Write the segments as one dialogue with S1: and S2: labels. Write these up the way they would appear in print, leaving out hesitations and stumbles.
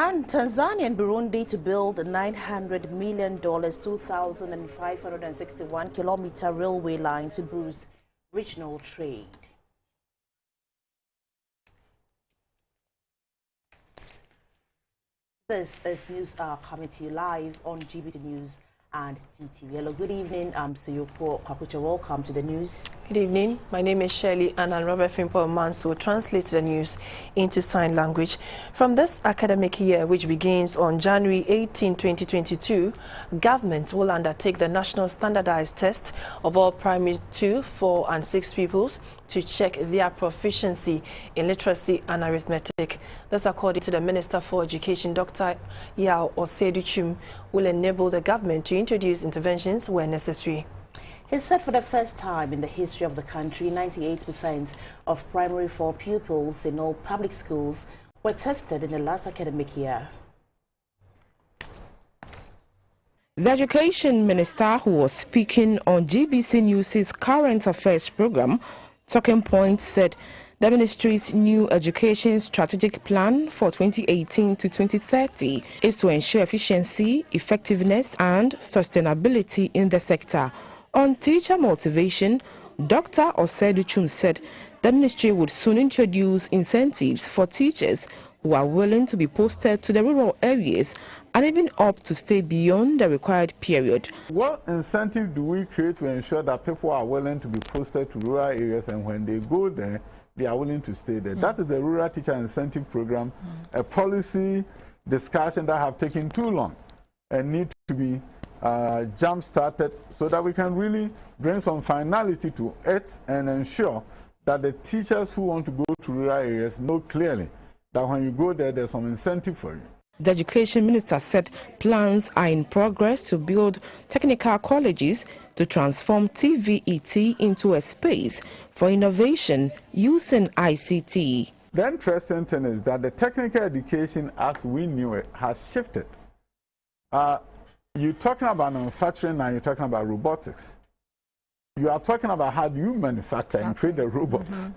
S1: And Tanzania and Burundi to build a $900 million 2,561-kilometer railway line to boost regional trade. This is News coming to you live on GBC News and GTV. Hello, good evening. I'm Suyoko Kakucha. Welcome to the news.
S2: Good evening. My name is Shirley and Robert Fimpo Manso translates the news into sign language. From this academic year, which begins on January 18, 2022, government will undertake the national standardized test of all primary 2, 4 and 6 pupils to check their proficiency in literacy and arithmetic. This, according to the Minister for Education, Dr. Yao Oseduchum, will enable the government to introduce interventions where necessary.
S1: He said for the first time in the history of the country, 98% of primary 4 pupils in all public schools were tested in the last academic year.
S3: The Education Minister, who was speaking on GBC News' current affairs program, Talking Points, said the ministry's new education strategic plan for 2018 to 2030 is to ensure efficiency, effectiveness and sustainability in the sector. On teacher motivation, Dr. Oseduchum said the ministry would soon introduce incentives for teachers who are willing to be posted to the rural areas and even up to stay beyond the required period.
S4: What incentive do we create to ensure that people are willing to be posted to rural areas, and when they go there, they are willing to stay there? That is the Rural Teacher Incentive Program, a policy discussion that have taken too long and need to be jump-started so that we can really bring some finality to it and ensure that the teachers who want to go to rural areas know clearly that when you go there, there's some incentive for you.
S3: The Education Minister said plans are in progress to build technical colleges to transform TVET into a space for innovation using ICT.
S4: The interesting thing is that the technical education as we knew it has shifted. You're talking about manufacturing and you're talking about robotics. You are talking about how do you manufacture and create the robots.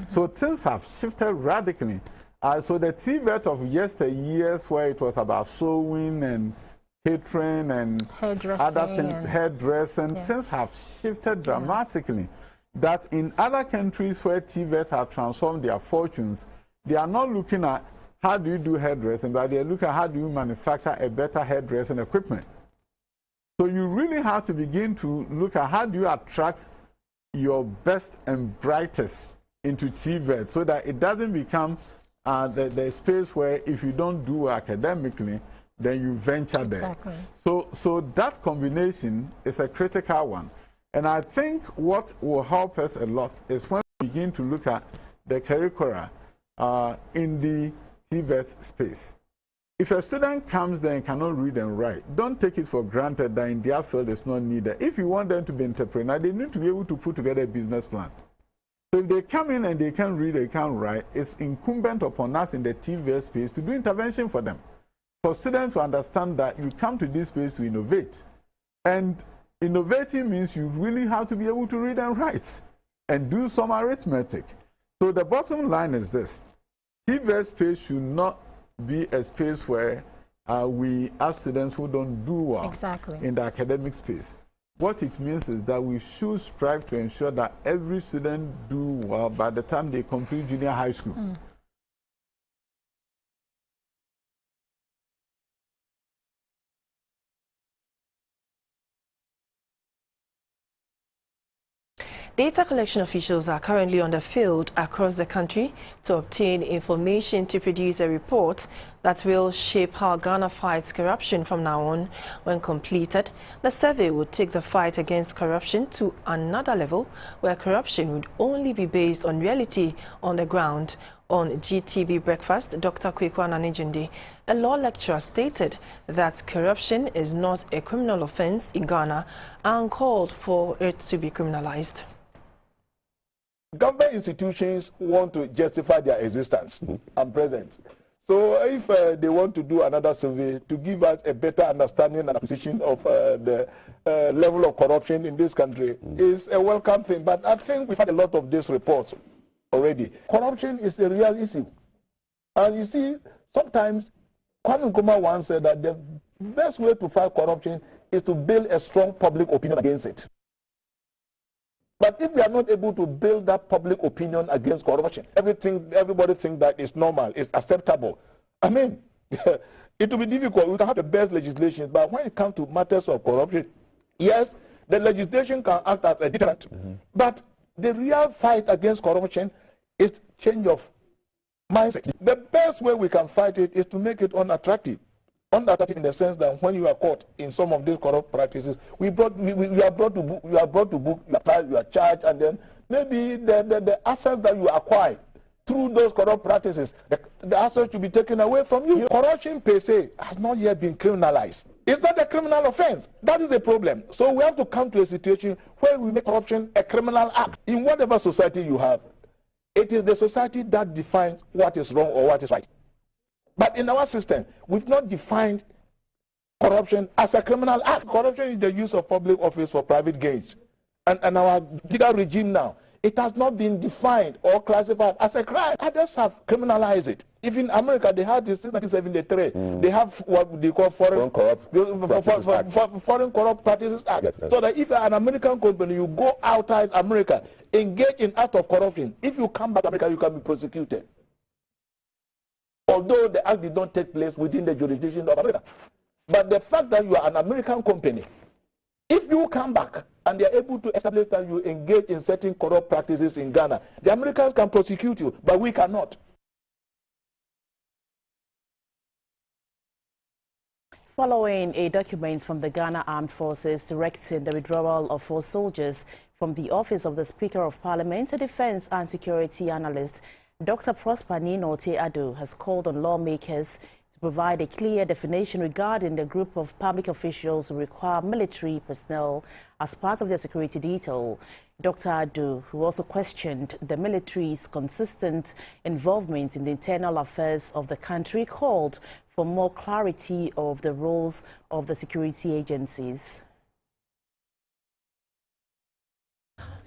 S4: So things have shifted radically. So the TVET of yesteryears, where it was about sewing and catering and other things, hairdressing, things have shifted dramatically. That in other countries where TVET have transformed their fortunes, they are not looking at how do you do hairdressing, but they are looking at how do you manufacture a better hairdressing equipment. So you really have to begin to look at how do you attract your best and brightest into TVET so that it doesn't become the space where if you don't do academically, then you venture there. So that combination is a critical one. And I think what will help us a lot is when we begin to look at the curricula in the TVET space. If a student comes there and cannot read and write, don't take it for granted that in their field it's not needed. If you want them to be entrepreneurs, they need to be able to put together a business plan. So if they come in and they can't read, they can't write, it's incumbent upon us in the TVET space to do intervention for them. For students to understand that you come to this space to innovate. And innovating means you really have to be able to read and write and do some arithmetic. So the bottom line is this. TVET space should not be a space where we ask students who don't do well in the academic space. What it means is that we should strive to ensure that every student do well by the time they complete junior high school.
S2: Data collection officials are currently on the field across the country to obtain information to produce a report that will shape how Ghana fights corruption from now on. When completed, the survey would take the fight against corruption to another level, where corruption would only be based on reality on the ground. On GTV Breakfast, Dr. Kwekwa Nanijindi, a law lecturer, stated that corruption is not a criminal offense in Ghana and called for it to be criminalized.
S5: Government institutions want to justify their existence and presence. So if they want to do another survey to give us a better understanding and appreciation of the level of corruption in this country is a welcome thing. But I think we've had a lot of these reports already. Corruption is a real issue. And you see, sometimes Kwame Nkrumah once said that the best way to fight corruption is to build a strong public opinion against it. But if we are not able to build that public opinion against corruption, everybody thinks that it's normal, it's acceptable. I mean, it will be difficult. We can have the best legislation, but when it comes to matters of corruption, yes, the legislation can act as a deterrent. But the real fight against corruption is change of mindset. The best way we can fight it is to make it unattractive. Unattractive in the sense that when you are caught in some of these corrupt practices, you are brought to book, you are tried, you are charged, and then maybe the assets that you acquire through those corrupt practices, the assets should be taken away from you. Corruption per se has not yet been criminalized. It's not a criminal offense. That is the problem. So we have to come to a situation where we make corruption a criminal act. In whatever society you have, it is the society that defines what is wrong or what is right. But in our system, we've not defined corruption as a criminal act. Corruption is the use of public office for private gains. And our legal regime now, it has not been defined or classified as a crime. Others have criminalized it. Even in America, they had this since 1973. They have what they call Foreign Corrupt Practices Act. Yes, so that if an American company, you go outside America, engage in act of corruption, if you come back to America, you can be prosecuted. Although the act did not take place within the jurisdiction of America. But the fact that you are an American company, if you come back and they are able to establish that you engage in certain corrupt practices in Ghana, the Americans can prosecute you, but we cannot.
S1: Following a document from the Ghana Armed Forces directing the withdrawal of 4 soldiers from the office of the Speaker of Parliament, a defense and security analyst, Dr. Prosper Ninote Ado, has called on lawmakers to provide a clear definition regarding the group of public officials who require military personnel as part of their security detail. Dr. Ado, who also questioned the military's consistent involvement in the internal affairs of the country, called for more clarity of the roles of the security agencies.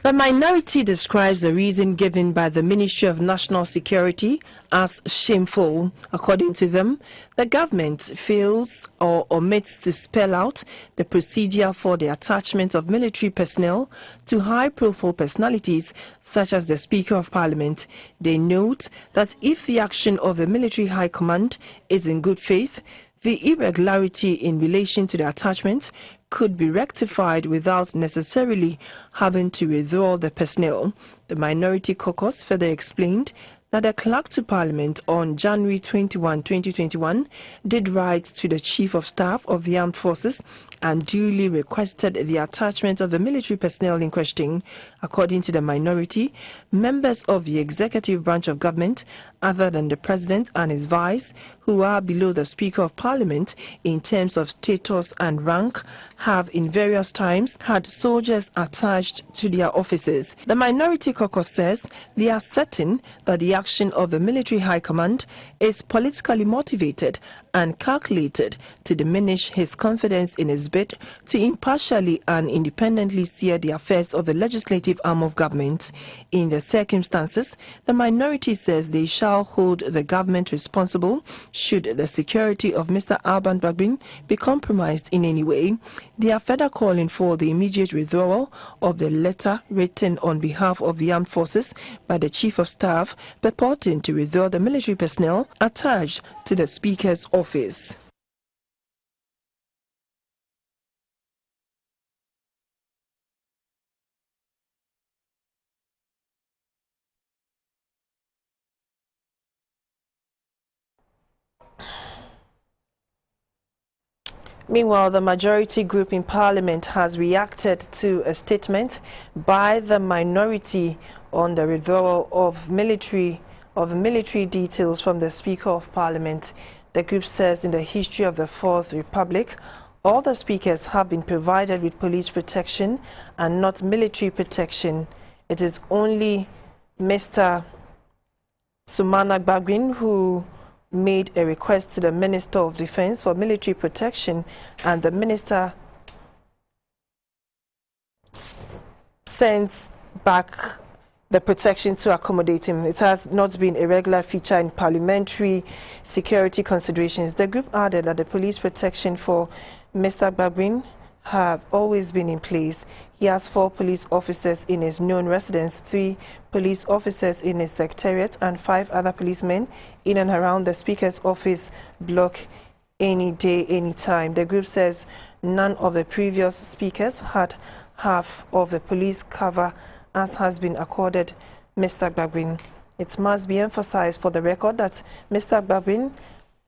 S2: The minority describes the reason given by the Ministry of National Security as shameful. According to them, the government fails or omits to spell out the procedure for the attachment of military personnel to high-profile personalities such as the Speaker of Parliament. They note that if the action of the military high command is in good faith, the irregularity in relation to the attachment could be rectified without necessarily having to withdraw the personnel. The Minority Caucus further explained that the clerk to Parliament on January 21, 2021 did write to the Chief of Staff of the Armed Forces and duly requested the attachment of the military personnel in question. According to the minority, members of the executive branch of government, other than the President and his vice, who are below the Speaker of Parliament in terms of status and rank, have in various times had soldiers attached to their offices. The Minority Caucus says they are certain that the action of the military high command is politically motivated and calculated to diminish his confidence in his bid to impartially and independently steer the affairs of the legislative arm of government. In the circumstances, the minority says they shall hold the government responsible should the security of Mr. Alban Bagbin be compromised in any way. They are further calling for the immediate withdrawal of the letter written on behalf of the armed forces by the Chief of Staff purporting to withdraw the military personnel attached to the Speaker's office. Meanwhile, the majority group in Parliament has reacted to a statement by the minority on the withdrawal of military details from the Speaker of Parliament. The group says in the history of the Fourth Republic, all the speakers have been provided with police protection and not military protection. It is only Mr. Sumana Bagbin who made a request to the Minister of Defense for military protection, and the Minister sent back the protection to accommodate him. It has not been a regular feature in parliamentary security considerations. The group added that the police protection for Mr. Gbagbin have always been in place. He has 4 police officers in his known residence, 3 police officers in his secretariat, and 5 other policemen in and around the Speaker's office block any day, any time. The group says none of the previous speakers had half of the police cover as has been accorded Mr. Gbagbin. It must be emphasized for the record that Mr. Gbagbin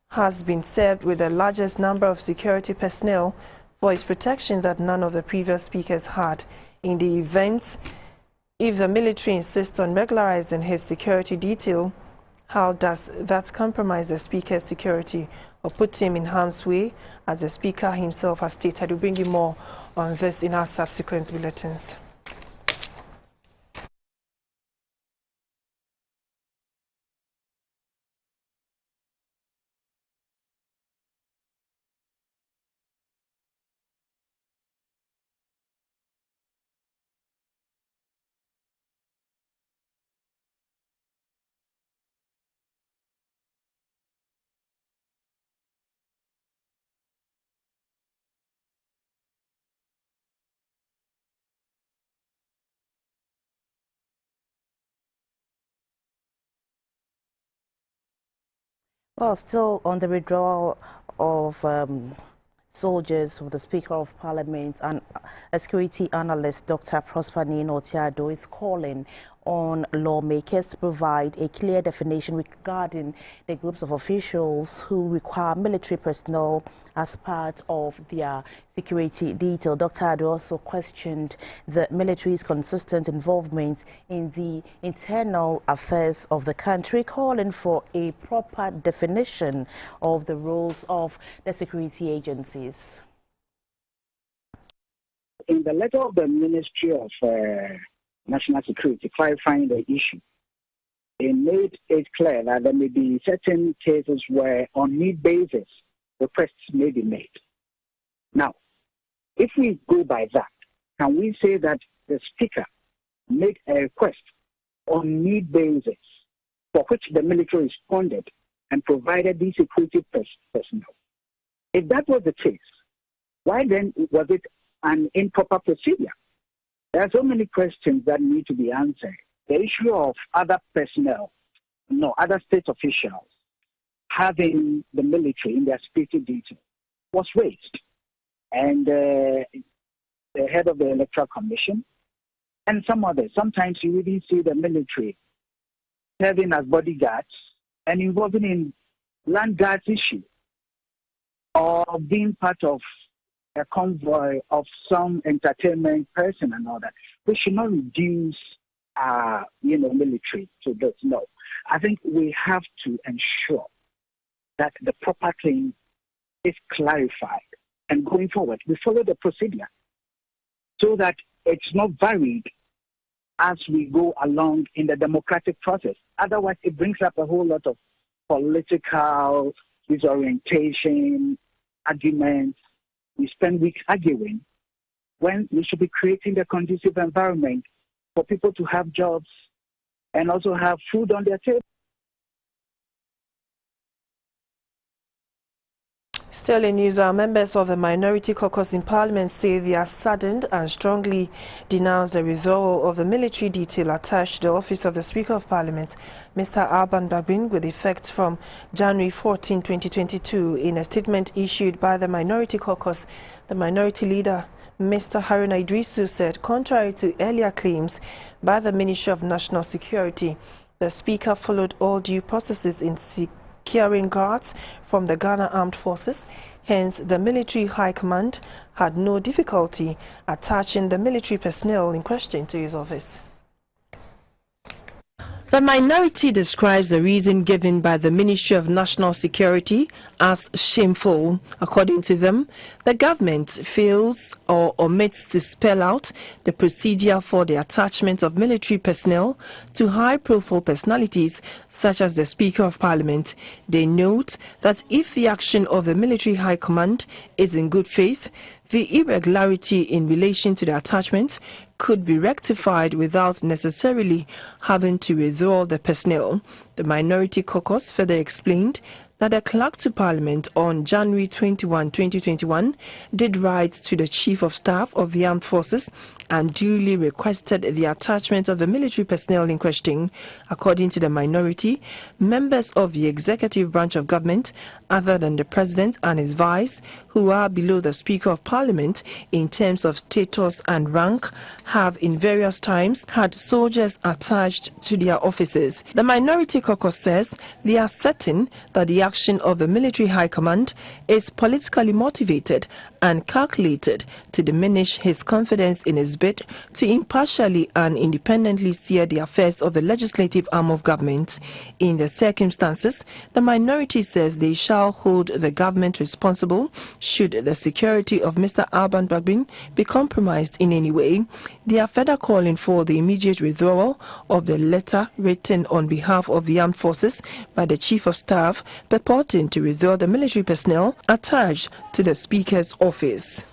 S2: has been served with the largest number of security personnel for his protection that none of the previous speakers had. In the event, if the military insists on regularizing his security detail, how does that compromise the speaker's security or put him in harm's way, as the speaker himself has stated? We'll bring you more on this in our subsequent bulletins.
S1: Well, still on the withdrawal of soldiers from the Speaker of Parliament, and a security analyst, Dr. Prosper Otiado, is calling on lawmakers to provide a clear definition regarding the groups of officials who require military personnel as part of their security detail. Dr. Ado also questioned the military's consistent involvement in the internal affairs of the country, calling for a proper definition of the roles of the security agencies.
S6: In the letter of the Ministry of National Security clarifying the issue, it made it clear that there may be certain cases where on need basis requests may be made. Now, if we go by that, can we say that the Speaker made a request on need basis for which the military responded and provided these security personnel? If that was the case, why then was it an improper procedure? There are so many questions that need to be answered. The issue of other personnel, other state officials having the military in their security detail was raised. And the head of the Electoral Commission and some others, sometimes you even see the military serving as bodyguards and involving in land guards issue or being part of a convoy of some entertainment person and all that. We should not reduce military to this. No. I think we have to ensure that the proper claim is clarified. And going forward, we follow the procedure so that it's not varied as we go along in the democratic process. Otherwise, it brings up a whole lot of political disorientation, arguments. We spend weeks arguing when we should be creating a conducive environment for people to have jobs and also have food on their table.
S2: Still in news, our members of the Minority Caucus in Parliament say they are saddened and strongly denounce the withdrawal of the military detail attached to the office of the Speaker of Parliament, Mr. Alban Gbagbin, with effect from January 14, 2022. In a statement issued by the Minority Caucus, the Minority Leader, Mr. Haruna Idrisu, said, contrary to earlier claims by the Ministry of National Security, the Speaker followed all due processes in securing guards from the Ghana Armed Forces. Hence, the Military High Command had no difficulty attaching the military personnel in question to his office. The minority describes the reason given by the Ministry of National Security as shameful. According to them, the government fails or omits to spell out the procedure for the attachment of military personnel to high-profile personalities such as the Speaker of Parliament. They note that if the action of the Military High Command is in good faith, the irregularity in relation to the attachment could be rectified without necessarily having to withdraw the personnel. The Minority Caucus further explained that the clerk to Parliament on January 21, 2021 did write to the Chief of Staff of the Armed Forces and duly requested the attachment of the military personnel in question. According to the minority, members of the executive branch of government, other than the President and his vice, who are below the Speaker of Parliament in terms of status and rank, have in various times had soldiers attached to their offices. The Minority Caucus says they are certain that the action of the military high command is politically motivated and calculated to diminish his confidence in his bid to impartially and independently steer the affairs of the legislative arm of government. In the circumstances, the minority says they shall hold the government responsible should the security of Mr. Alban Bagbin be compromised in any way. They are further calling for the immediate withdrawal of the letter written on behalf of the armed forces by the Chief of Staff purporting to withdraw the military personnel attached to the Speaker's office.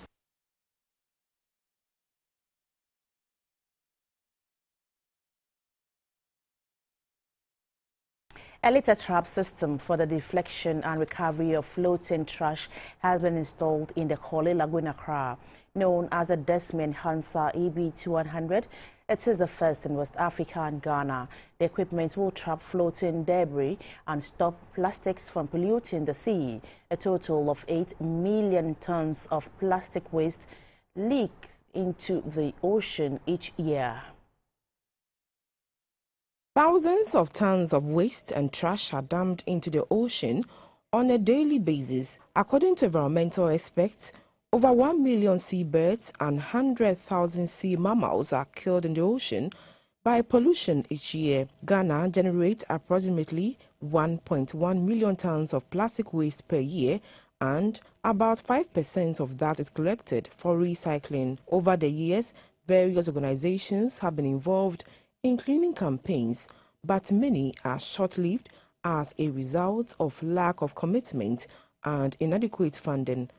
S1: A litter trap system for the deflection and recovery of floating trash has been installed in the Korle Lagoon, Accra. Known as the Desmond Hansa EB200, it is the first in West Africa and Ghana. The equipment will trap floating debris and stop plastics from polluting the sea. A total of 8 million tons of plastic waste leaks into the ocean each year.
S3: Thousands of tons of waste and trash are dumped into the ocean on a daily basis. According to environmental experts, over 1 million seabirds and 100,000 sea mammals are killed in the ocean by pollution each year. Ghana generates approximately 1.1 million tons of plastic waste per year, and about 5% of that is collected for recycling. Over the years, various organizations have been involved in cleaning campaigns, but many are short-lived as a result of lack of commitment and inadequate funding.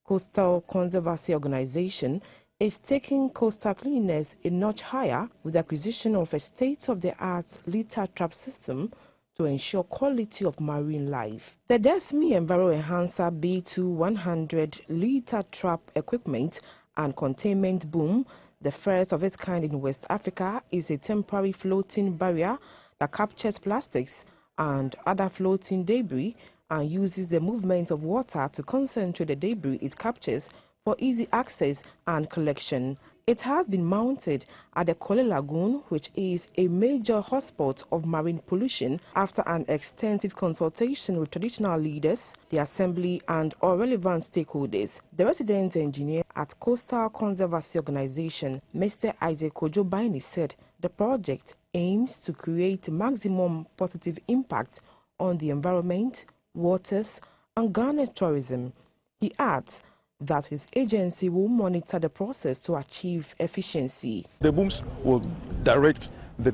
S3: Coastal Conservancy Organization is taking coastal cleanliness a notch higher with the acquisition of a state-of-the-art litter trap system to ensure quality of marine life. The Desmi Enviro Enhancer B2 litter trap equipment and containment boom, the first of its kind in West Africa, is a temporary floating barrier that captures plastics and other floating debris and uses the movement of water to concentrate the debris it captures for easy access and collection. It has been mounted at the Korle Lagoon, which is a major hotspot of marine pollution, after an extensive consultation with traditional leaders, the assembly and all relevant stakeholders. The resident engineer at Coastal Conservancy Organization, Mr. Isaac Ojobaini, said the project aims to create maximum positive impact on the environment, waters, and Ghana's tourism. He adds that his agency will monitor the process to achieve efficiency.
S7: The booms will direct the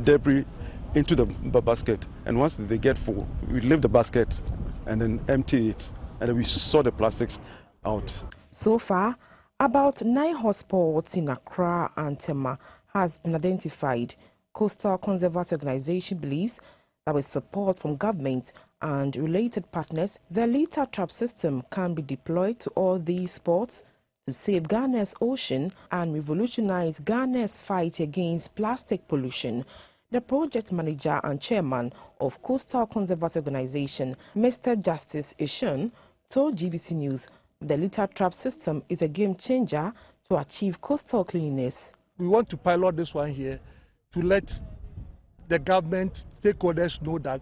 S7: debris into the basket, and once they get full, we leave the basket and then empty it, and then we sort the plastics out.
S3: So far, about 9 hotspots in Accra and Tema has been identified. Coastal Conservancy Organization believes that with support from government and related partners, the litter trap system can be deployed to all these spots to save Ghana's ocean and revolutionize Ghana's fight against plastic pollution. The project manager and chairman of Coastal Conservancy Organization, Mr. Justice Ishun, told GBC News the litter trap system is a game changer to achieve coastal cleanliness.
S8: We want to pilot this one here to let the government stakeholders know that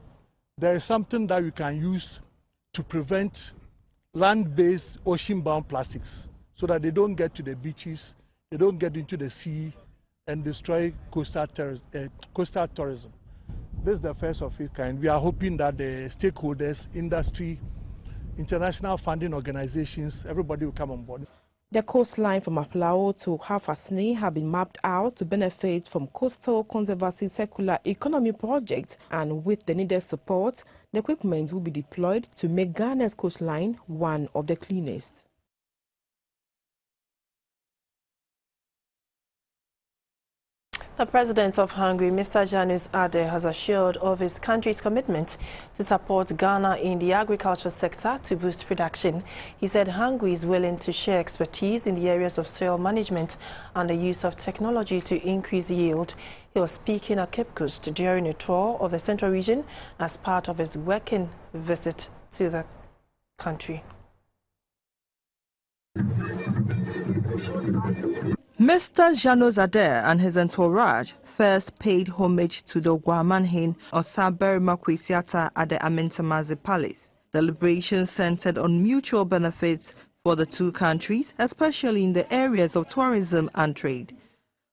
S8: there is something that we can use to prevent land-based ocean-bound plastics so that they don't get to the beaches, they don't get into the sea and destroy coastal tourism. This is the first of its kind. We are hoping that the stakeholders, industry, international funding organizations, everybody will come on board.
S3: The coastline from Apalao to Hafasni have been mapped out to benefit from Coastal Conservancy Circular Economy Project, and with the needed support, the equipment will be deployed to make Ghana's coastline one of the cleanest.
S2: The president of Hungary, Mr. János Áder, has assured of his country's commitment to support Ghana in the agriculture sector to boost production. He said Hungary is willing to share expertise in the areas of soil management and the use of technology to increase yield. He was speaking at Cape Coast during a tour of the central region as part of his working visit to the country.
S9: Mr. János Áder and his entourage first paid homage to the Guamanhin Osaberima Kwesiata at the Amintamazi Palace. The liberation centered on mutual benefits for the two countries, especially in the areas of tourism and trade.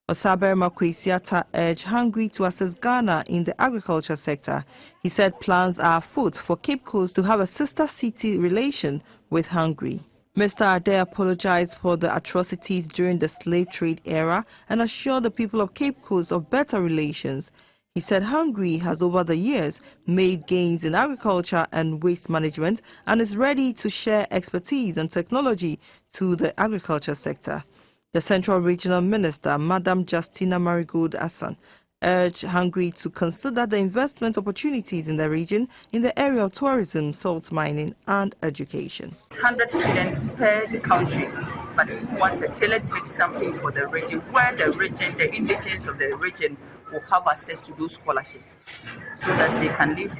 S9: Osaberima Kwesiata urged Hungary to assist Ghana in the agriculture sector. He said plans are afoot for Cape Coast to have a sister city relation with Hungary. Mr. Áder apologized for the atrocities during the slave trade era and assured the people of Cape Coast of better relations. He said Hungary has over the years made gains in agriculture and waste management and is ready to share expertise and technology to the agriculture sector. The Central Regional Minister, Madam Justina Marigold Assan, urged Hungary to consider the investment opportunities in the region in the area of tourism, salt mining and education.
S10: 100 students per the country, but we want a tailored-made something for the region, where the region, the indigents of the region will have access to those scholarships so that they can live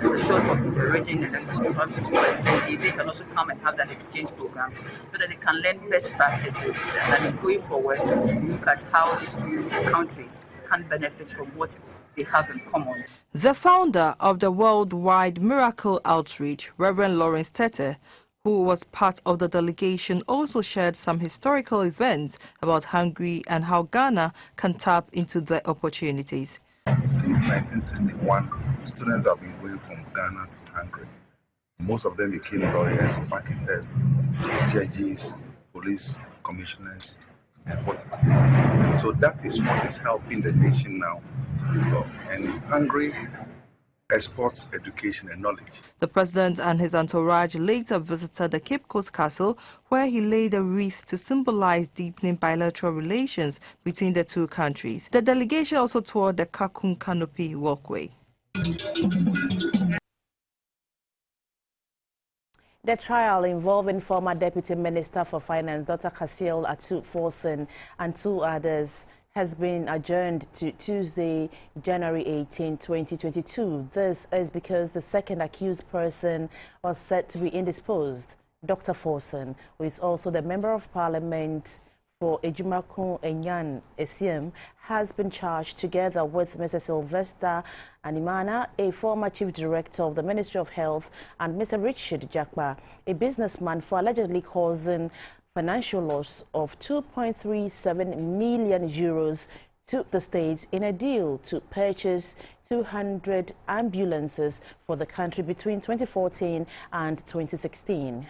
S10: the source of the region and then go to Hungary to extend. They can also come and have that exchange programs so that they can learn best practices, and then going forward, look at how these two countries can benefit from what they have in common.
S9: The founder of the Worldwide Miracle Outreach, Reverend Lawrence Tete, who was part of the delegation, also shared some historical events about Hungary and how Ghana can tap into the opportunities.
S11: Since 1961, students have been going from Ghana to Hungary. Most of them became lawyers, marketers, judges, police commissioners, and what have you. And so that is what is helping the nation now to develop. And Hungary exports education and knowledge.
S9: The president and his entourage later visited the Cape Coast Castle, where he laid a wreath to symbolize deepening bilateral relations between the two countries. The delegation also toured the Kakun Canopy Walkway.
S1: The trial involving former Deputy Minister for Finance, Dr. Kasiel Atu-Forson, and two others has been adjourned to Tuesday, January 18, 2022. This is because the second accused person was said to be indisposed. Dr. Forson, who is also the Member of Parliament for Ejumakun Enyan Esiem, has been charged together with Mr. Sylvester Animana, a former Chief Director of the Ministry of Health, and Mr. Richard Jakpa, a businessman, for allegedly causing financial loss of 2.37 million euros to the state in a deal to purchase 200 ambulances for the country between 2014 and 2016.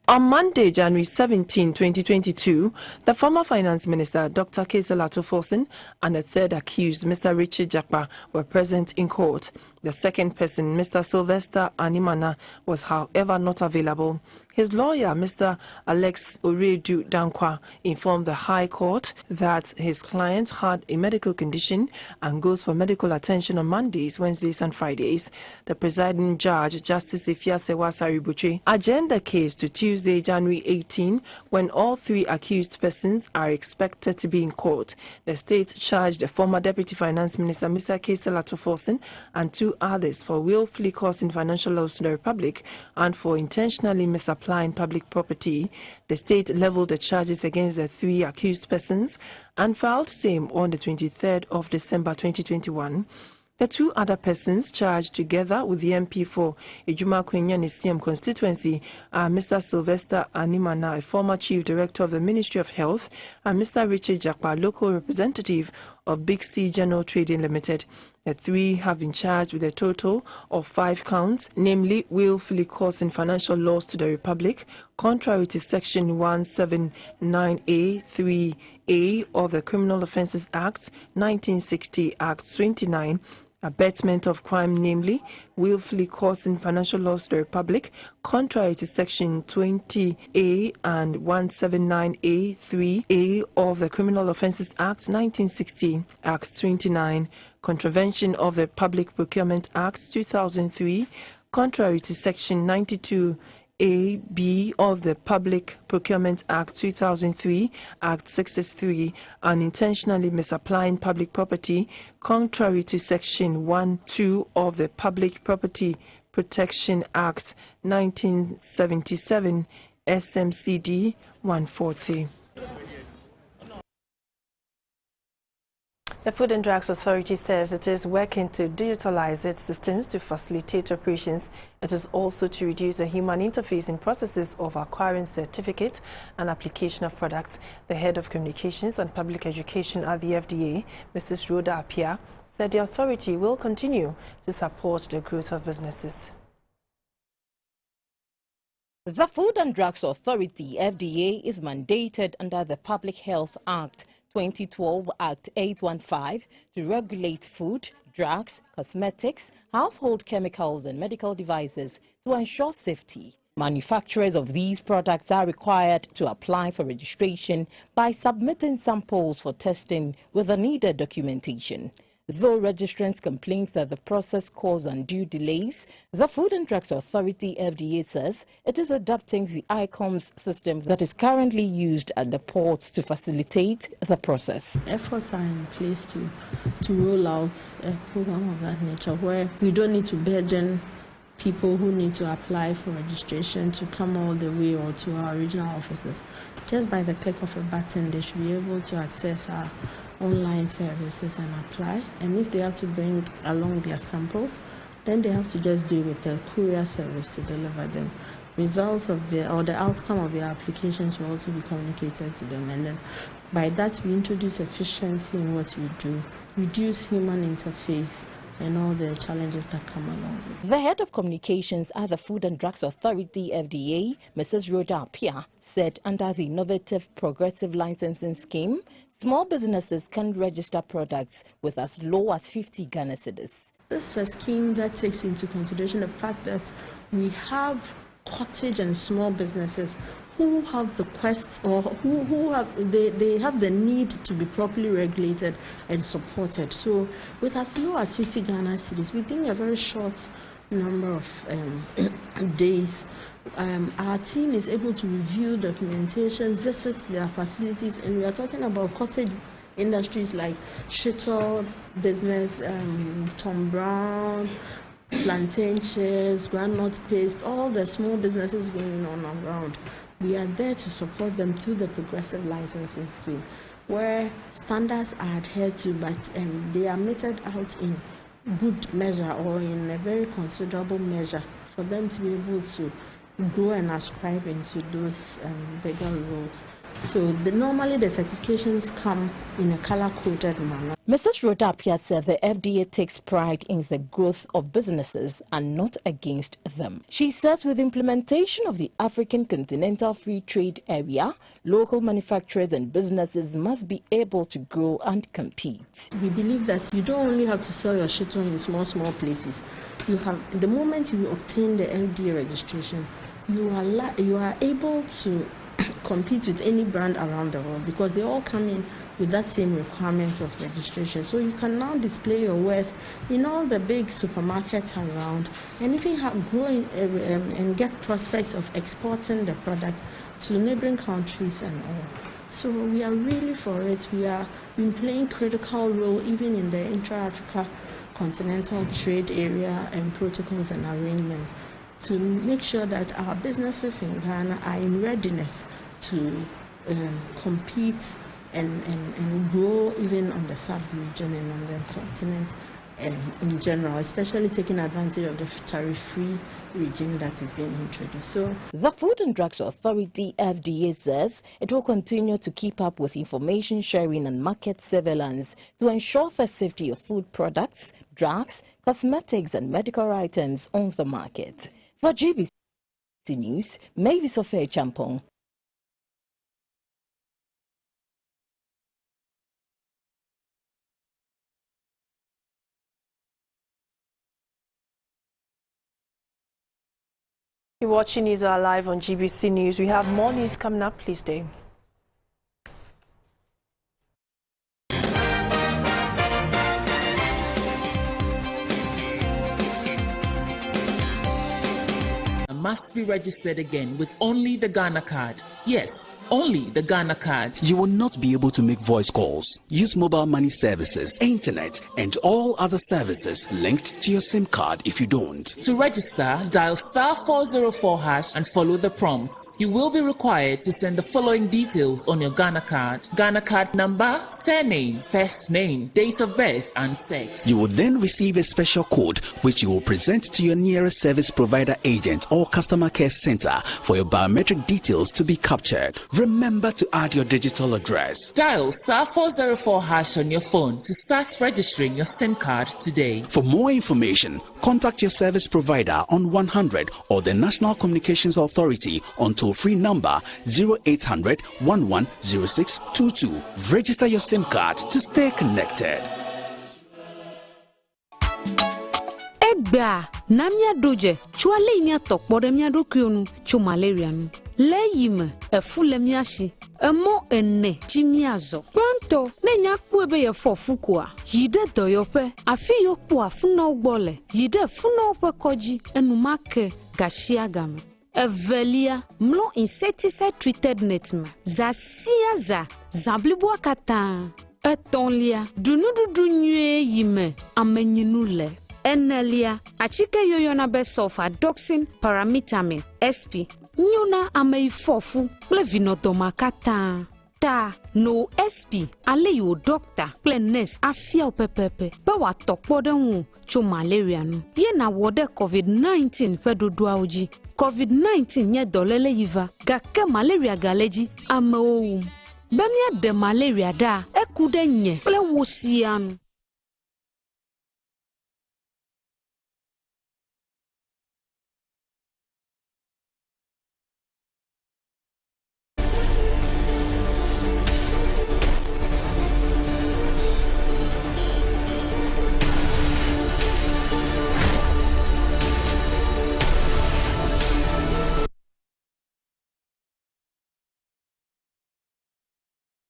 S2: On Monday, January 17, 2022, the former Finance Minister, Dr. Kasiel Atu-Forson, and a third accused, Mr. Richard Jakpa, were present in court. The second person, Mr. Sylvester Animana, was however not available. His lawyer, Mr. Alex Oredu Dankwa, informed the High Court that his client had a medical condition and goes for medical attention on Mondays, Wednesdays and Fridays. The presiding judge, Justice Ifiase Wasari-Butwe, adjourned the case to Tuesday, January 18, when all three accused persons are expected to be in court. The state charged the former Deputy Finance Minister, Mr. Kasiel Atu-Forson, and two others for willfully causing financial loss to the Republic and for intentionally misapplying public property. The state leveled the charges against the three accused persons and filed same on the 23rd of December 2021. The two other persons charged together with the MP for Ejumakun Enyan Esiem constituency are Mr. Sylvester Animana, a former Chief Director of the Ministry of Health, and Mr. Richard Jakpa, local representative of Big C General Trading Limited. The three have been charged with a total of 5 counts, namely willfully causing financial loss to the Republic, contrary to Section 179A3A of the Criminal Offences Act, 1960, Act 29, abatement of crime, namely willfully causing financial loss to the Republic, contrary to Section 20A and 179A3A of the Criminal Offences Act 1960, Act 29, contravention of the Public Procurement Act 2003, contrary to Section 92A(b) of the Public Procurement Act 2003, Act 63, and intentionally misapplying public property, contrary to Section 1(2) of the Public Property Protection Act 1977, SMCD 140. The Food and Drugs Authority says it is working to digitalize its systems to facilitate operations. It is also to reduce the human interface in processes of acquiring certificate and application of products. The head of communications and public education at the FDA, Mrs. Rhoda Appiah, said the authority will continue to support the growth of businesses.
S12: The Food and Drugs Authority, FDA, is mandated under the Public Health Act 2012 Act 815 to regulate food, drugs, cosmetics, household chemicals and medical devices to ensure safety. Manufacturers of these products are required to apply for registration by submitting samples for testing with the needed documentation. Though registrants complain that the process caused undue delays, the Food and Drugs Authority, FDA, says it is adopting the ICOMS system that is currently used at the ports to facilitate the process.
S13: Efforts are in place to roll out a program of that nature where we don't need to burden people who need to apply for registration to come all the way or to our regional offices. Just by the click of a button, they should be able to access our online services and apply. And if they have to bring along their samples, then they have to just deal with the courier service to deliver them. Results of the outcome of their applications will also be communicated to them, and then by that we introduce efficiency in what we do, reduce human interface and all the challenges that come along with it.
S12: The head of communications at the Food and Drugs Authority, FDA, Mrs. Rhoda Appiah, said under the innovative progressive licensing scheme, small businesses can register products with as low as 50 Ghana cedis.
S13: This is a scheme that takes into consideration the fact that we have cottage and small businesses who have the quest or who have they have the need to be properly regulated and supported. So with as low as 50 Ghana cedis, within a very short number of days, our team is able to review documentations, visit their facilities, and we are talking about cottage industries like Shito business, Tom Brown, plantain chips, groundnut paste, all the small businesses going on around. We are there to support them through the progressive licensing scheme, where standards are adhered to, but they are meted out in good measure or in a very considerable measure for them to be able to grow and ascribe into those bigger roles. So normally the certifications come in a color-coded manner.
S12: Mrs. Rhoda Appiah said the FDA takes pride in the growth of businesses and not against them. She says with implementation of the African Continental Free Trade Area, local manufacturers and businesses must be able to grow and compete.
S13: We believe that you don't only have to sell your shito in small places. You have, the moment you obtain the FDA registration, you are able to compete with any brand around the world because they all come in with that same requirement of registration. So you can now display your worth in all the big supermarkets around and even grow and get prospects of exporting the product to neighboring countries and all. So we are really for it. We are been playing critical role even in the intra-Africa continental trade area and protocols and arrangements to make sure that our businesses in Ghana are in readiness to compete and grow even on the sub-region and on the continent in general, especially taking advantage of the tariff-free regime that is being introduced. So
S12: the Food and Drugs Authority, FDA, says it will continue to keep up with information sharing and market surveillance to ensure the safety of food products, drugs, cosmetics and medical items on the market. For GBC News, Mavis Ofe Champong.
S2: You're watching News Hour live on GBC News. We have more news coming up. Please stay.
S14: Must be registered again with only the Ghana card. Yes, only the Ghana card.
S15: You will not be able to make voice calls, use mobile money services, internet, and all other services linked to your SIM card if you don't.
S14: To register, dial *404# and follow the prompts. You will be required to send the following details on your Ghana card: Ghana card number, surname, first name, date of birth, and sex.
S15: You will then receive a special code which you will present to your nearest service provider agent or customer care center for your biometric details to be captured. Remember to add your digital address.
S14: Dial *404# on your phone to start registering your SIM card today.
S15: For more information, contact your service provider on 100 or the National Communications Authority on toll-free number 0800 110622. Register your SIM card to stay connected.
S16: Egba namia doje chwale nya tokpode mia dokuonu chu malaria nu leyime efule miashi emo enne timiazo kwanto nenya kuebe ye fofukua yide doyope afi yoku afuna ogbole yide funa ope koji enumake gashiagame evelia mlo insecticide treated netma za siaza zablibwa kata etonlia dunududu nye yime amenyinule Enelia, achike yoyona be sulfadoxin paramitamin SP. Nyona ameifofu plevinotomakata. Ta no SP ale yo doctor ple nurse afia opepepe. Bawa tokpode wu cho malaria nu. Ye na wode COVID-19 pedodua oji. COVID-19 nye dolele yiva. Gake malaria galeji ame owu. Bemia de malaria da ekude nye ple wosianu.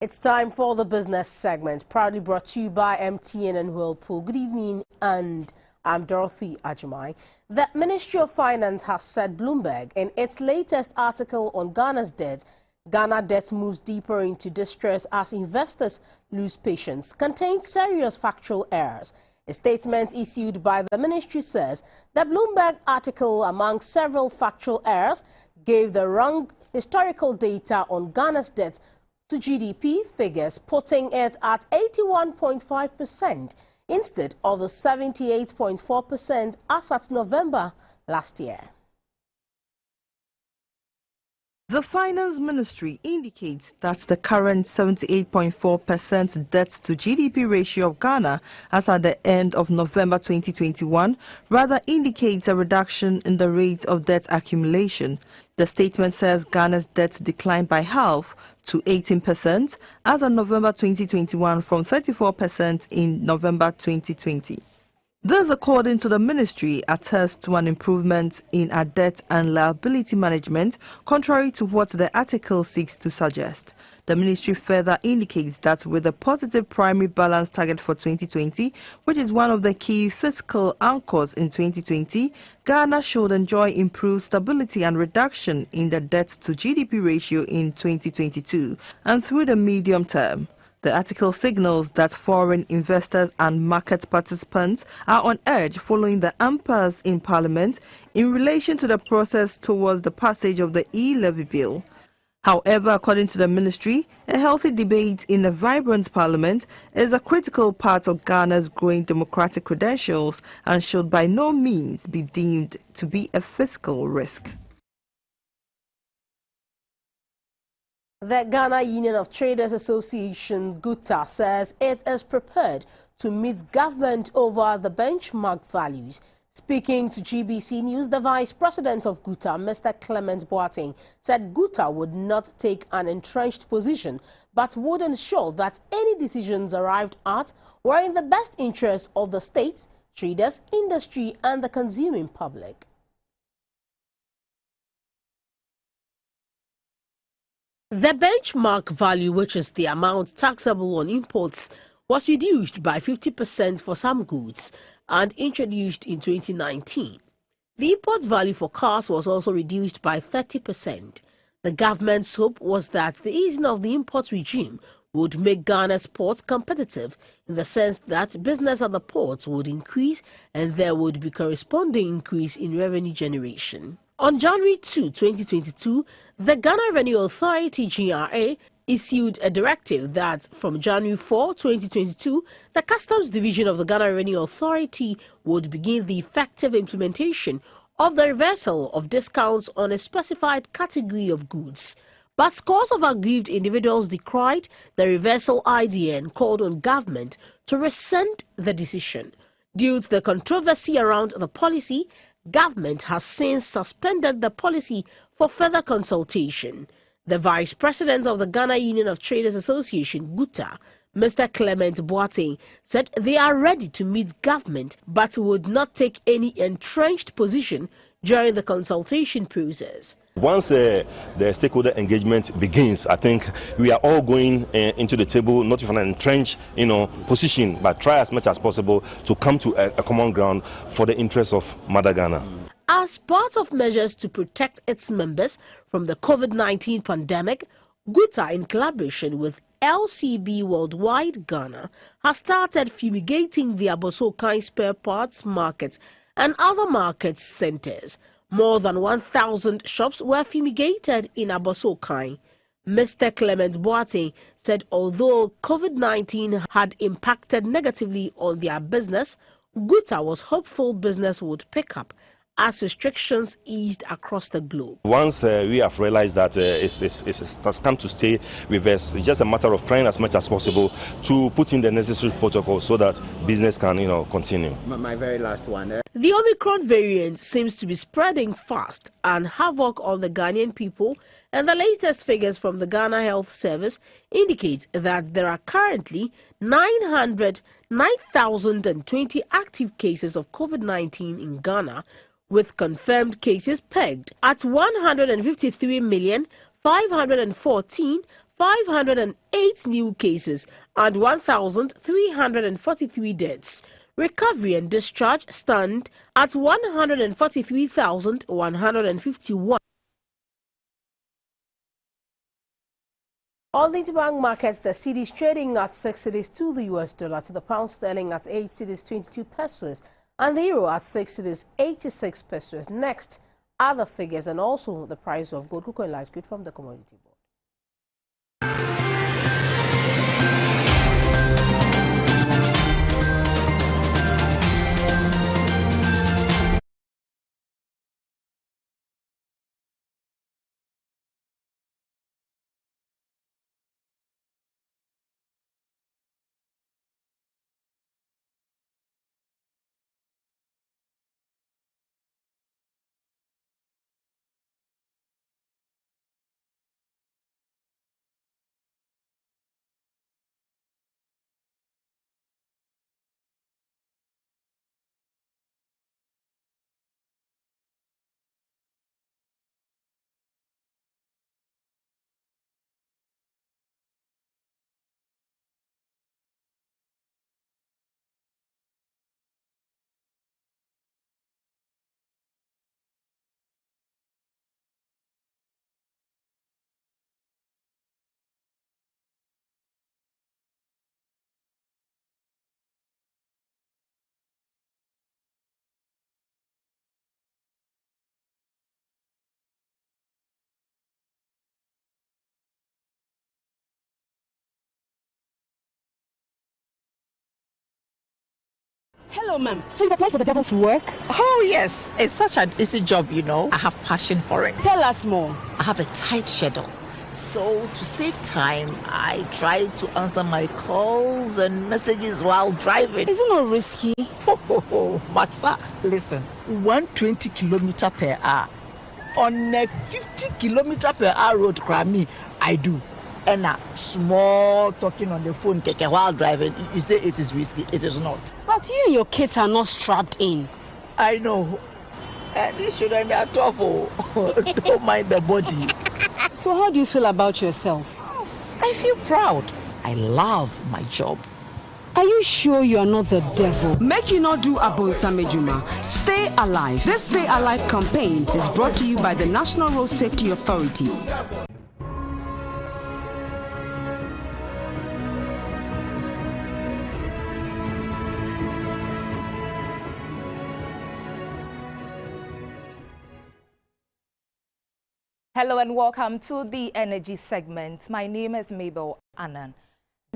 S17: It's time for the business segment, proudly brought to you by MTN and Whirlpool. Good evening, and I'm Dorothy Ajumai. The Ministry of Finance has said Bloomberg in its latest article on Ghana's debt, Ghana debt moves deeper into distress as investors lose patience, contains serious factual errors. A statement issued by the ministry says the Bloomberg article, among several factual errors, gave the wrong historical data on Ghana's debt to GDP figures, putting it at 81.5% instead of the 78.4% as at November last year.
S9: The Finance Ministry indicates that the current 78.4% debt to GDP ratio of Ghana as at the end of November 2021 rather indicates a reduction in the rate of debt accumulation. The statement says Ghana's debt declined by half to 18% as of November 2021 from 34% in November 2020. This, according to the ministry, attests to an improvement in our debt and liability management, contrary to what the article seeks to suggest. The ministry further indicates that with a positive primary balance target for 2020, which is one of the key fiscal anchors in 2020, Ghana should enjoy improved stability and reduction in the debt to GDP ratio in 2022 and through the medium term. The article signals that foreign investors and market participants are on edge following the impasse in Parliament in relation to the process towards the passage of the e-levy bill. However, according to the ministry, a healthy debate in a vibrant Parliament is a critical part of Ghana's growing democratic credentials and should by no means be deemed to be a fiscal risk.
S17: The Ghana Union of Traders Association, GUTA, says it is prepared to meet government over the benchmark values. Speaking to GBC News, the Vice President of GUTA, Mr. Clement Boateng, said GUTA would not take an entrenched position, but would ensure that any decisions arrived at were in the best interest of the states, traders, industry, and the consuming public. The benchmark value, which is the amount taxable on imports, was reduced by 50% for some goods and introduced in 2019. The import value for cars was also reduced by 30%. The government's hope was that the easing of the import regime would make Ghana's ports competitive in the sense that business at the ports would increase and there would be corresponding increase in revenue generation. On January 2, 2022, the Ghana Revenue Authority (GRA) issued a directive that from January 4, 2022, the Customs Division of the Ghana Revenue Authority would begin the effective implementation of the reversal of discounts on a specified category of goods. But scores of aggrieved individuals decried the reversal idea and called on government to rescind the decision. Due to the controversy around the policy, government has since suspended the policy for further consultation. The Vice President of the Ghana Union of Traders Association, GUTA, Mr. Clement Boateng, said they are ready to meet government but would not take any entrenched position during the consultation process.
S18: Once the stakeholder engagement begins, I think we are all going into the table, not with an entrenched, position, but try as much as possible to come to a common ground for the interests of Mother Ghana.
S17: As part of measures to protect its members from the COVID-19 pandemic, GUTA, in collaboration with LCB Worldwide Ghana, has started fumigating the Abossey spare parts market and other market centers. More than 1,000 shops were fumigated in Abossey. Mr. Clement Boateng said although COVID-19 had impacted negatively on their business, GUTA was hopeful business would pick up as restrictions eased across the globe.
S18: Once we have realized that it has come to stay with us, it's just a matter of trying as much as possible to put in the necessary protocols so that business can, continue.
S19: My very last one.
S17: The Omicron variant seems to be spreading fast and havoc on the Ghanaian people, and the latest figures from the Ghana Health Service indicate that there are currently 9,020 active cases of COVID-19 in Ghana, with confirmed cases pegged at 153,514,508 new cases and 1,343 deaths. Recovery and discharge stand at 143,151. On the interbank markets, the cedi is trading at 6 cedis to the US dollar, to the pound sterling at 8 cedis 22 pesos, and the euro at 6 cedis 86 pesos. Next, other figures and also the price of gold, cocoa and light crude from the Commodity Board.
S20: Hello, ma'am. So you've applied for the devil's work?
S21: Oh, yes. It's such an easy job, I have passion for it.
S20: Tell us more.
S21: I have a tight schedule. So to save time, I try to answer my calls and messages while driving.
S20: Is it not risky?
S21: But sir, listen. 120 kilometers per hour. On a 50 kilometers per hour road, I do. And small talking on the phone while driving, you say it is risky. It is not.
S20: But you and your kids are not strapped in.
S21: I know. And these children, they are tough. Don't mind the body.
S20: So how do you feel about yourself?
S21: I feel proud. I love my job.
S20: Are you sure you are not the devil? Make you not do Abonsamejuma. Stay alive. This Stay Alive campaign is brought to you by the National Road Safety Authority.
S19: Hello and welcome to the Energy segment. My name is Mabel Annan.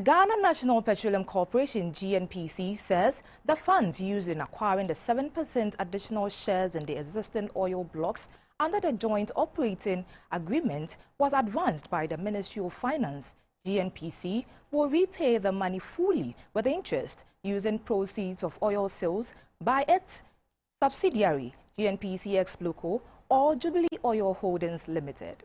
S19: Ghana National Petroleum Corporation GNPC says the funds used in acquiring the 7% additional shares in the existing oil blocks under the joint operating agreement was advanced by the Ministry of Finance. GNPC will repay the money fully with interest using proceeds of oil sales by its subsidiary GNPC Exploco or Jubilee Oil Holdings Limited.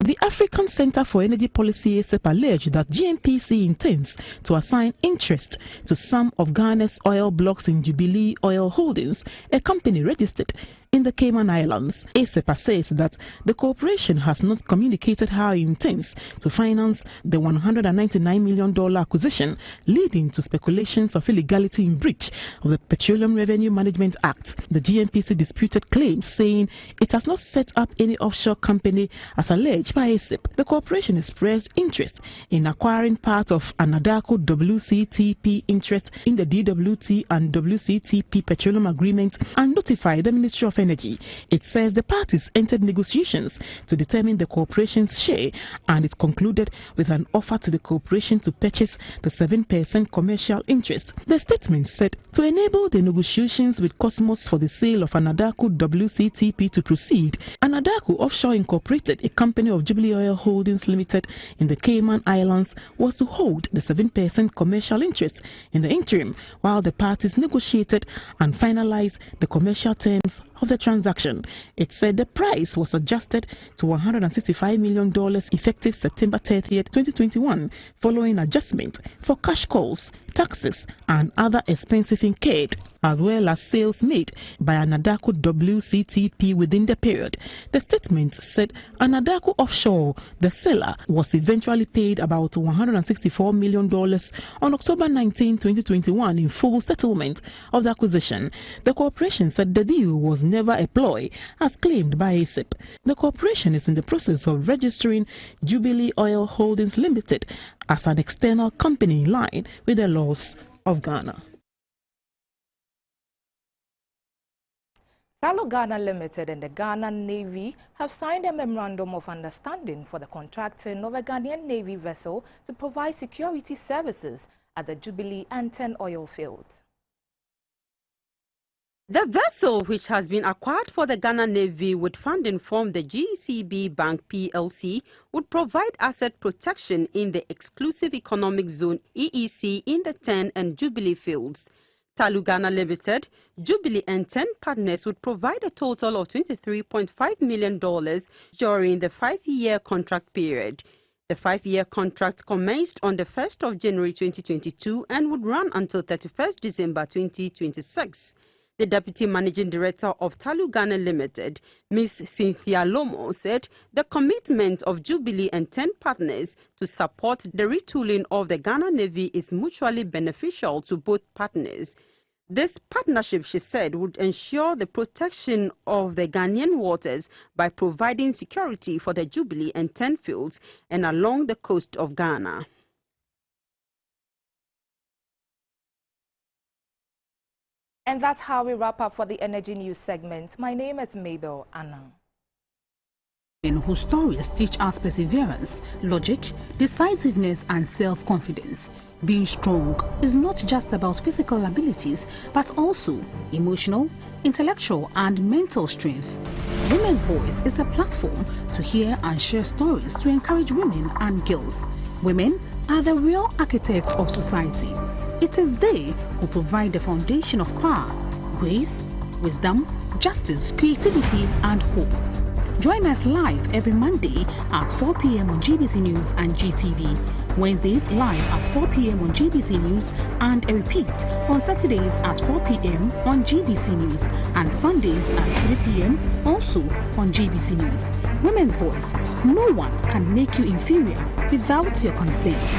S22: The African Center for Energy Policy ASEP alleged that GNPC intends to assign interest to some of Ghana's oil blocks in Jubilee Oil Holdings, a company registered in the Cayman Islands. ASEP says that the corporation has not communicated how it intends to finance the $199 million acquisition, leading to speculations of illegality in breach of the Petroleum Revenue Management Act. The GNPC disputed claims, saying it has not set up any offshore company as alleged by ASEP. The corporation expressed interest in acquiring part of Anadarko WCTP interest in the DWT and WCTP petroleum agreement and notified the Ministry of Energy. It says the parties entered negotiations to determine the corporation's share, and it concluded with an offer to the corporation to purchase the 7% commercial interest. The statement said to enable the negotiations with Cosmos for the sale of Anadarko WCTP to proceed, Anadarko Offshore Incorporated, a company of Jubilee Oil Holdings Limited in the Cayman Islands, was to hold the 7% commercial interest in the interim while the parties negotiated and finalized the commercial terms of the transaction. It said the price was adjusted to $165 million effective September 30th, 2021, following adjustment for cash calls, taxes and other expenses incurred, as well as sales made by Anadarko WCTP within the period. The statement said Anadarko Offshore, the seller, was eventually paid about $164 million on October 19, 2021 in full settlement of the acquisition. The corporation said the deal was never a ploy, as claimed by ASEP. The corporation is in the process of registering Jubilee Oil Holdings Limited as an external company in line with the laws of Ghana.
S19: Salo Ghana Limited and the Ghana Navy have signed a memorandum of understanding for the contracting of a Ghanaian Navy vessel to provide security services at the Jubilee and 10 oil fields.
S23: The vessel, which has been acquired for the Ghana Navy with funding from the GCB Bank PLC, would provide asset protection in the Exclusive Economic Zone EEC in the 10 and Jubilee fields. Talu Ghana Limited, Jubilee and 10 partners would provide a total of $23.5 million during the 5-year contract period. The 5-year contract commenced on the 1st of January 2022 and would run until 31st December 2026. The Deputy Managing Director of Talu Ghana Limited, Ms. Cynthia Lomo, said the commitment of Jubilee and 10 partners to support the retooling of the Ghana Navy is mutually beneficial to both partners. This partnership, she said, would ensure the protection of the Ghanaian waters by providing security for the Jubilee and 10 fields and along the coast of Ghana.
S19: And that's how we wrap up for the Energy News segment. My name is Mabel Anna.
S24: Whose stories teach us perseverance, logic, decisiveness, and self-confidence. Being strong is not just about physical abilities, but also emotional, intellectual, and mental strength. Women's Voice is a platform to hear and share stories to encourage women and girls. Women are the real architects of society. It is they who provide the foundation of power, grace, wisdom, justice, creativity, and hope. Join us live every Monday at 4 p.m. on GBC News and GTV. Wednesdays live at 4 p.m. on GBC News and a repeat on Saturdays at 4 p.m. on GBC News and Sundays at 3 p.m. also on GBC News. Women's Voice. No one can make you inferior without your consent.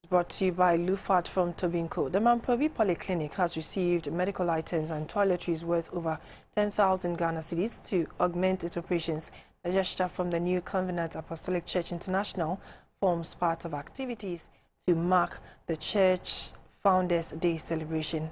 S2: Brought to you by Lufat from Tobinco. The Mamprobi Polyclinic has received medical items and toiletries worth over 10,000 Ghana cedis to augment its operations. A gesture from the New Covenant Apostolic Church International forms part of activities to mark the Church Founders Day celebration.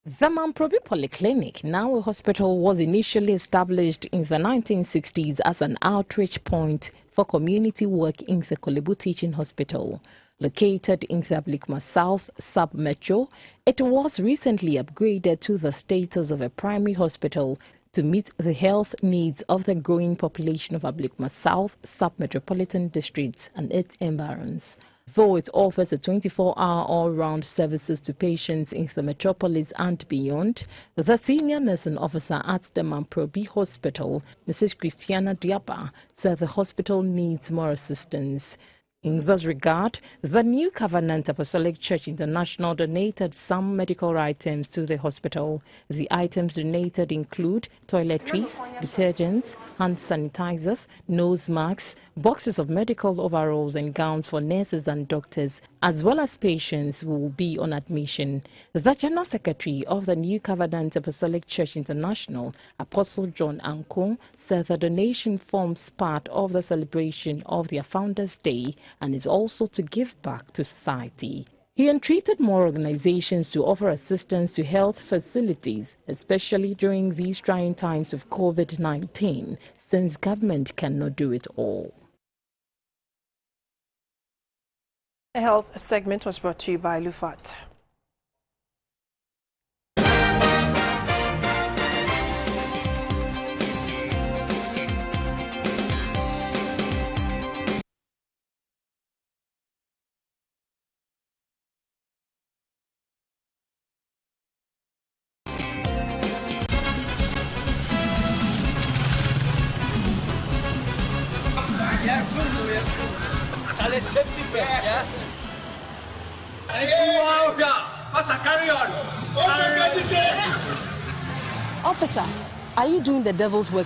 S12: The Mamprobi Polyclinic, now a hospital, was initially established in the 1960s as an outreach point for community work in the Kolebu Teaching Hospital. Located in the Ablikma South sub-metro, it was recently upgraded to the status of a primary hospital to meet the health needs of the growing population of Ablikma South sub-metropolitan districts and its environs. Though it offers a 24-hour all-round services to patients in the metropolis and beyond, the senior nursing officer at the Mamprobi Hospital, Mrs. Christiana Diapa, said the hospital needs more assistance. In this regard, the New Covenant Apostolic Church International donated some medical items to the hospital. The items donated include toiletries, detergents, hand sanitizers, nose masks, boxes of medical overalls and gowns for nurses and doctors, as well as patients who will be on admission. The General Secretary of the New Covenant Apostolic Church International, Apostle John Ankong, said the donation forms part of the celebration of their Founders' Day and is also to give back to society. He entreated more organizations to offer assistance to health facilities, especially during these trying times of COVID-19, since government cannot do it all.
S2: The health segment was brought to you by Lufat.
S4: Safety first, yeah? Carry on.
S5: Officer, are you doing the devil's work